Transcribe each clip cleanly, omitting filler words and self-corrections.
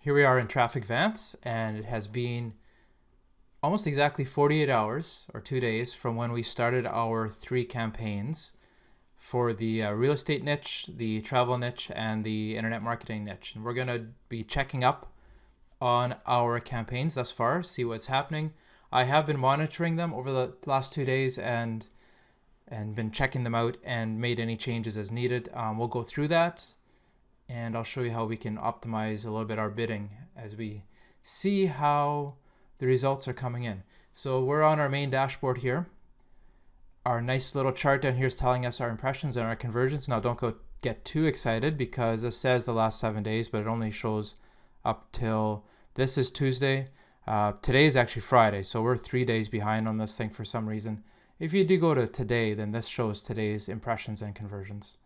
Here we are in Trafficvance, and it has been almost exactly 48 hours or 2 days from when we started our 3 campaigns for the real estate niche, the travel niche, and the internet marketing niche. And we're going to be checking up on our campaigns thus far, see what's happening. I have been monitoring them over the last 2 days and been checking them out and made any changes as needed. We'll go through that, and I'll show you how we can optimize a little bit our bidding as we see how the results are coming in. So we're on our main dashboard here. Our nice little chart down here is telling us our impressions and our conversions. Now don't get too excited because this says the last 7 days, but it only shows up till this is Tuesday. Today is actually Friday, so we're 3 days behind on this thing for some reason. If you do go to today, then this shows today's impressions and conversions.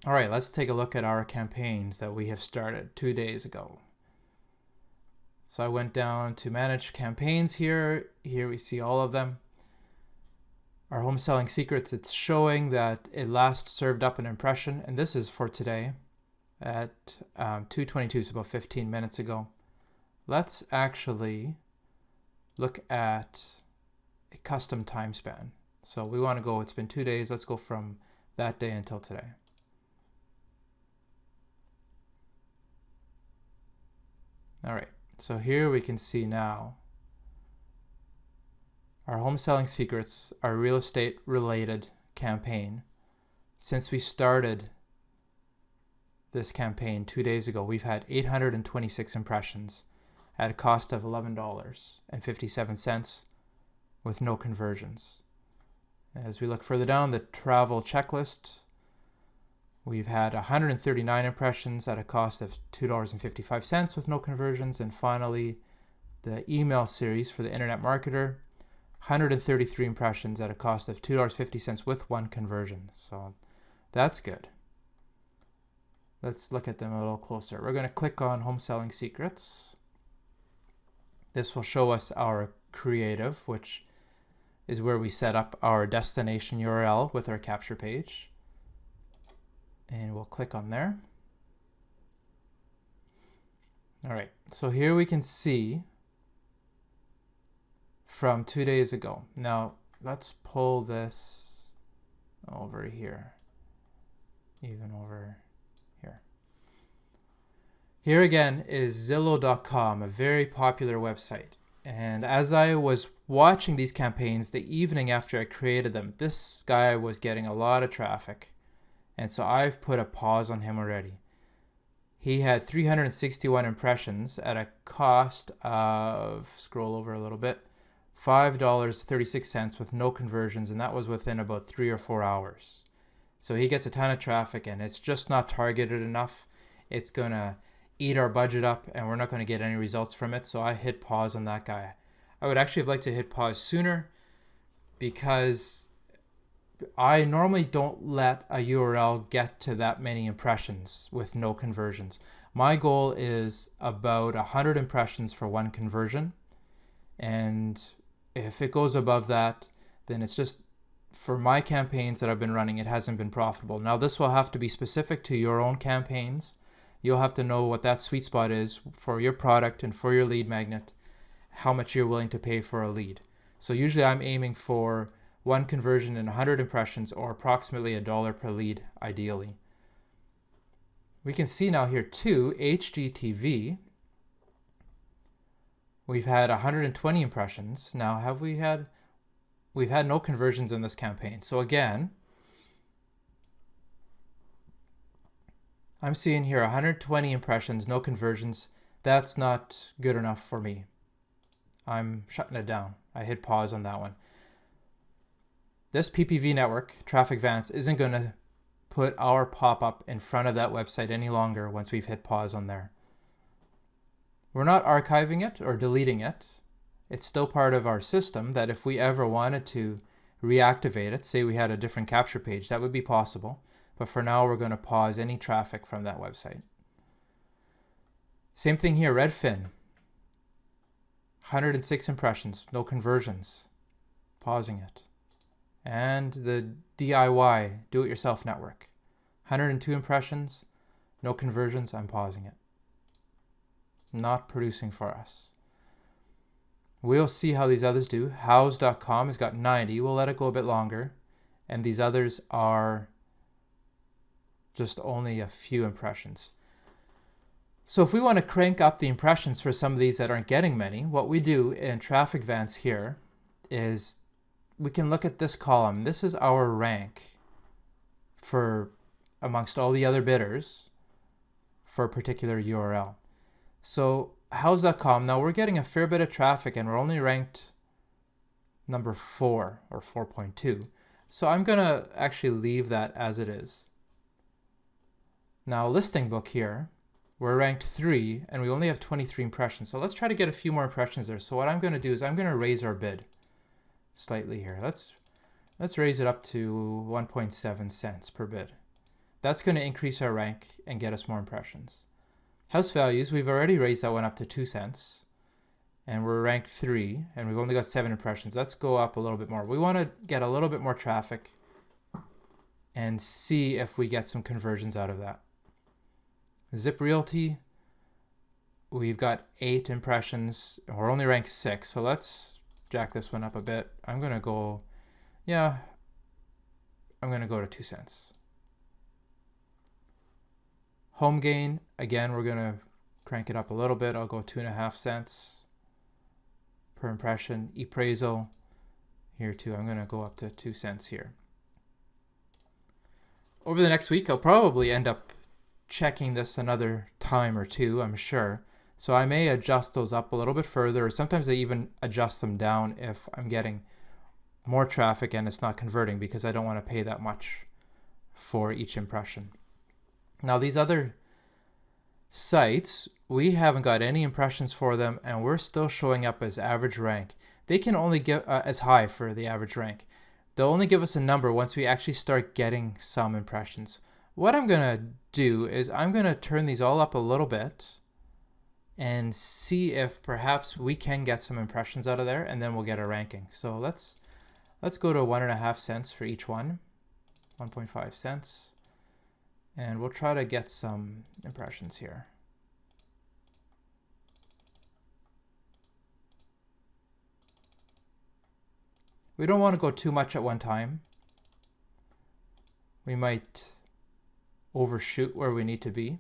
All right, let's take a look at our campaigns that we have started 2 days ago. So I went down to manage campaigns here. Here we see all of them. Our home selling secrets, it's showing that it last served up an impression, and this is for today at 2:22, so about 15 minutes ago. Let's actually look at a custom time span. So we want to go, it's been 2 days, let's go from that day until today. All right, so here we can see now our home selling secrets, our real estate related campaign. Since we started this campaign 2 days ago, we've had 826 impressions at a cost of $11.57 with no conversions. As we look further down, the travel checklist, we've had 139 impressions at a cost of $2.55 with no conversions. And finally, the email series for the internet marketer, 133 impressions at a cost of $2.50 with 1 conversion. So that's good. Let's look at them a little closer. We're going to click on Home Selling Secrets. This will show us our creative, which is where we set up our destination URL with our capture page. And we'll click on there. All right, so here we can see from 2 days ago. Now let's pull this over here, even over here. Here again is Zillow.com, a very popular website. And as I was watching these campaigns the evening after I created them, this guy was getting a lot of traffic. And so I've put a pause on him already. He had 361 impressions at a cost of, scroll over a little bit, $5.36 with no conversions, and that was within about 3 or 4 hours. So he gets a ton of traffic, and it's just not targeted enough. It's going to eat our budget up, and we're not going to get any results from it. So I hit pause on that guy. I would actually have liked to hit pause sooner because I normally don't let a URL get to that many impressions with no conversions. My goal is about 100 impressions for 1 conversion. And if it goes above that, then it's just, for my campaigns that I've been running, it hasn't been profitable. Now this will have to be specific to your own campaigns. You'll have to know what that sweet spot is for your product and for your lead magnet, how much you're willing to pay for a lead. So usually I'm aiming for 1 conversion and 100 impressions, or approximately $1 per lead, ideally. We can see now here too, HGTV, we've had 120 impressions. Now we've had no conversions in this campaign. So again, I'm seeing here 120 impressions, no conversions. That's not good enough for me. I'm shutting it down. I hit pause on that one. This PPV network, Trafficvance, isn't going to put our pop-up in front of that website any longer once we've hit pause on there. We're not archiving it or deleting it. It's still part of our system that if we ever wanted to reactivate it, say we had a different capture page, that would be possible. But for now, we're going to pause any traffic from that website. Same thing here, Redfin. 106 impressions, no conversions. Pausing it. And the DIY, do-it-yourself network. 102 impressions, no conversions, I'm pausing it. not producing for us. We'll see how these others do. House.com has got 90. We'll let it go a bit longer. And these others are just only a few impressions. So if we want to crank up the impressions for some of these that aren't getting many, what we do in Trafficvance here is we can look at this column. This is our rank for amongst all the other bidders for a particular URL. So house.com, now we're getting a fair bit of traffic and we're only ranked number 4 or 4.2. So I'm going to actually leave that as it is. Now listing book here, we're ranked 3 and we only have 23 impressions. So let's try to get a few more impressions there. So what I'm going to do is I'm going to raise our bid slightly here. Let's raise it up to 1.7 cents per bid. That's going to increase our rank and get us more impressions. House values, we've already raised that one up to 2 cents. And we're ranked 3 and we've only got 7 impressions. Let's go up a little bit more. We want to get a little bit more traffic and see if we get some conversions out of that. Zip Realty, we've got 8 impressions and we're only ranked 6. So let's jack this one up a bit. I'm going to go to 2 cents. Home gain, again, we're going to crank it up a little bit. I'll go 2.5 cents per impression. Appraisal, here too, I'm going to go up to 2 cents here. Over the next week, I'll probably end up checking this another time or two, I'm sure. So I may adjust those up a little bit further, or sometimes I even adjust them down if I'm getting more traffic and it's not converting because I don't want to pay that much for each impression. Now these other sites, we haven't got any impressions for them and we're still showing up as average rank. They can only give as high for the average rank. They'll only give us a number once we actually start getting some impressions. What I'm going to do is I'm going to turn these all up a little bit and see if perhaps we can get some impressions out of there, and then we'll get a ranking. So let's go to 1.5 cents for each one, 1.5 cents, and we'll try to get some impressions here. We don't want to go too much at one time. We might overshoot where we need to be.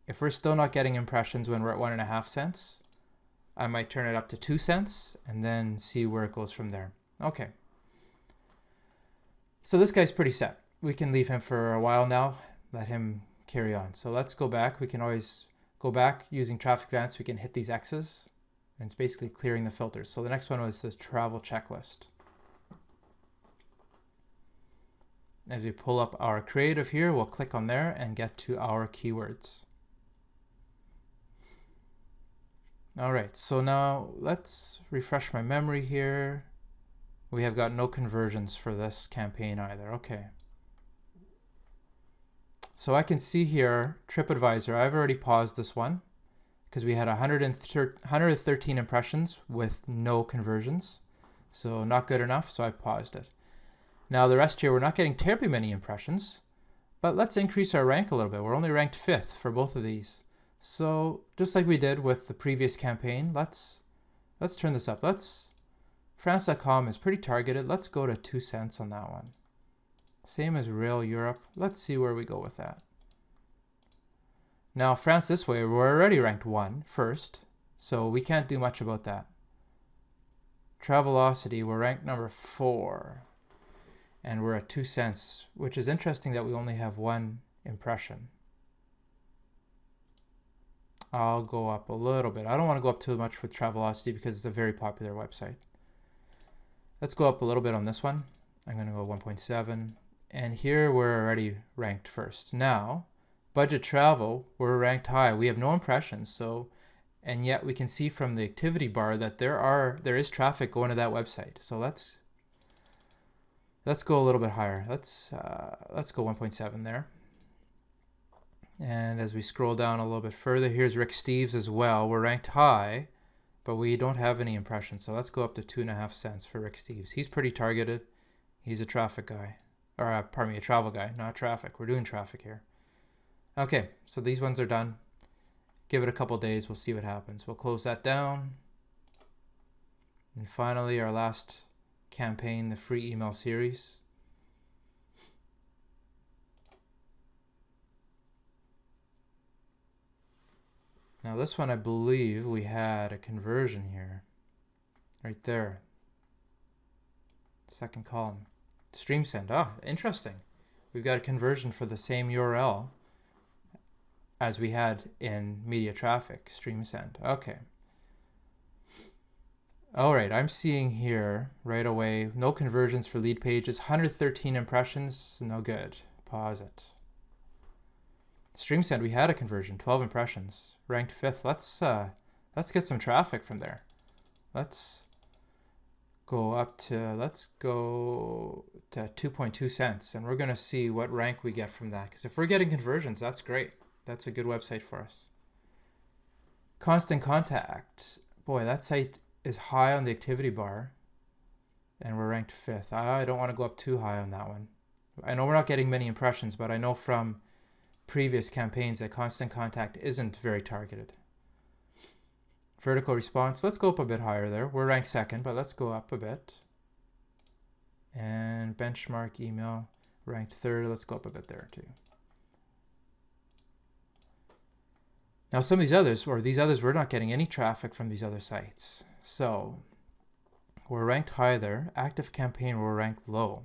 If we're still not getting impressions when we're at 1.5 cents, I might turn it up to 2 cents and then see where it goes from there. Okay. So this guy's pretty set. We can leave him for a while now, let him carry on. So let's go back. We can always go back using Trafficvance. We can hit these X's and it's basically clearing the filters. So the next one was the travel checklist. As we pull up our creative here, we'll click on there and get to our keywords. All right, so now let's refresh my memory here. We have got no conversions for this campaign either. Okay. So I can see here, TripAdvisor, I've already paused this one because we had 113 impressions with no conversions. So not good enough, so I paused it. Now the rest here, we're not getting terribly many impressions, but let's increase our rank a little bit. We're only ranked 5th for both of these. So just like we did with the previous campaign, let's turn this up. France.com is pretty targeted. Let's go to 2 cents on that one. Same as Rail Europe. Let's see where we go with that. Now France this way, we're already ranked 1 first, so we can't do much about that. Travelocity, we're ranked number 4. And we're at 2 cents, which is interesting that we only have 1 impression. I'll go up a little bit. I don't want to go up too much with Travelocity because it's a very popular website. Let's go up a little bit on this one. I'm going to go 1.7. And here we're already ranked first. Now, budget travel, we're ranked high. We have no impressions, so, and yet we can see from the activity bar that there is traffic going to that website. So let's go a little bit higher. Let's go 1.7 there. And as we scroll down a little bit further, here's Rick Steves as well. We're ranked high, but we don't have any impressions. So let's go up to 2.5 cents for Rick Steves. He's pretty targeted. He's a traffic guy, or pardon me, a travel guy, not traffic. We're doing traffic here. Okay, so these ones are done. give it a couple days. We'll see what happens. We'll close that down. And finally, our last campaign, the free email series. Now this one, I believe we had a conversion here, right there. Second column. Stream send. Ah, interesting. We've got a conversion for the same URL as we had in media traffic, stream send. Okay. All right, I'm seeing here right away, no conversions for lead pages, 113 impressions, no good. Pause it. Stream send, we had a conversion, 12 impressions, ranked 5th. Let's get some traffic from there. Let's go to 2.2 cents, and we're going to see what rank we get from that. Because if we're getting conversions, that's great. That's a good website for us. Constant Contact. Boy, that site is high on the activity bar, and we're ranked 5th. I don't want to go up too high on that one. I know we're not getting many impressions, but I know from previous campaigns that Constant Contact isn't very targeted. Vertical response, let's go up a bit higher there. We're ranked 2nd, but let's go up a bit. And benchmark email, ranked 3rd. Let's go up a bit there too. Now some of these others, we're not getting any traffic from these other sites. So we're ranked high there. Active campaign, we're ranked low.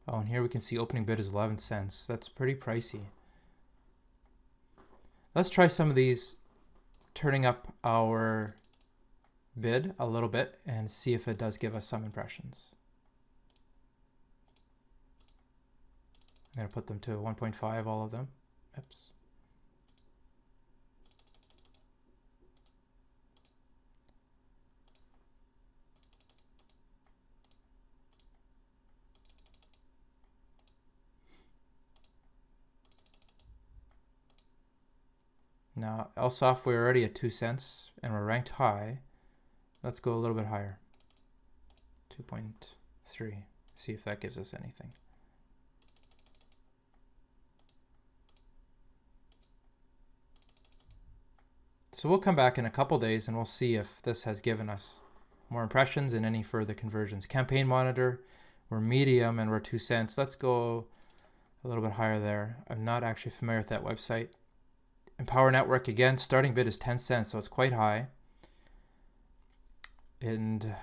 Oh, and here we can see opening bid is 11 cents. That's pretty pricey. Let's try some of these, turning up our bid a little bit and see if it does give us some impressions. I'm going to put them to 1.5, all of them. Oops. Now, LSOF, we're already at 2 cents and we're ranked high. Let's go a little bit higher. 2.3. See if that gives us anything. So we'll come back in a couple days and we'll see if this has given us more impressions and any further conversions. Campaign Monitor, we're medium and we're 2 cents. Let's go a little bit higher there. I'm not actually familiar with that website. Empower Network, again, starting bid is 10 cents, so it's quite high. And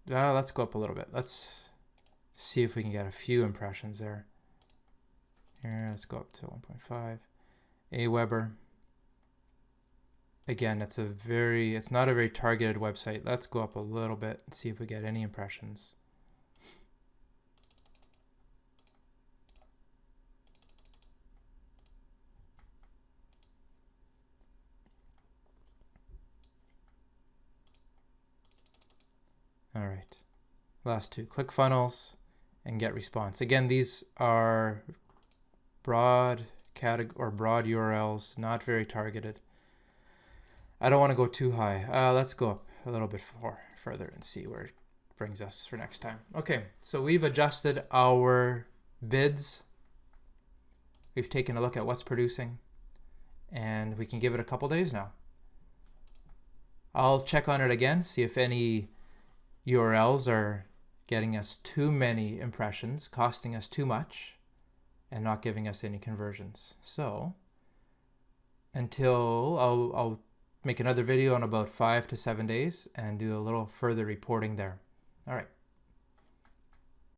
let's go up a little bit. Let's see if we can get a few impressions there. Here, let's go up to 1.5. Aweber. Again, it's not a very targeted website. Let's go up a little bit and see if we get any impressions. All right, last two, ClickFunnels and Get Response. Again, these are broad URLs, not very targeted. I don't want to go too high. Let's go up a little bit further and see where it brings us for next time. Okay, so we've adjusted our bids. We've taken a look at what's producing, and we can give it a couple days now. I'll check on it again, see if any URLs are getting us too many impressions, costing us too much, and not giving us any conversions. So until I'll make another video in about 5 to 7 days and do a little further reporting there. All right.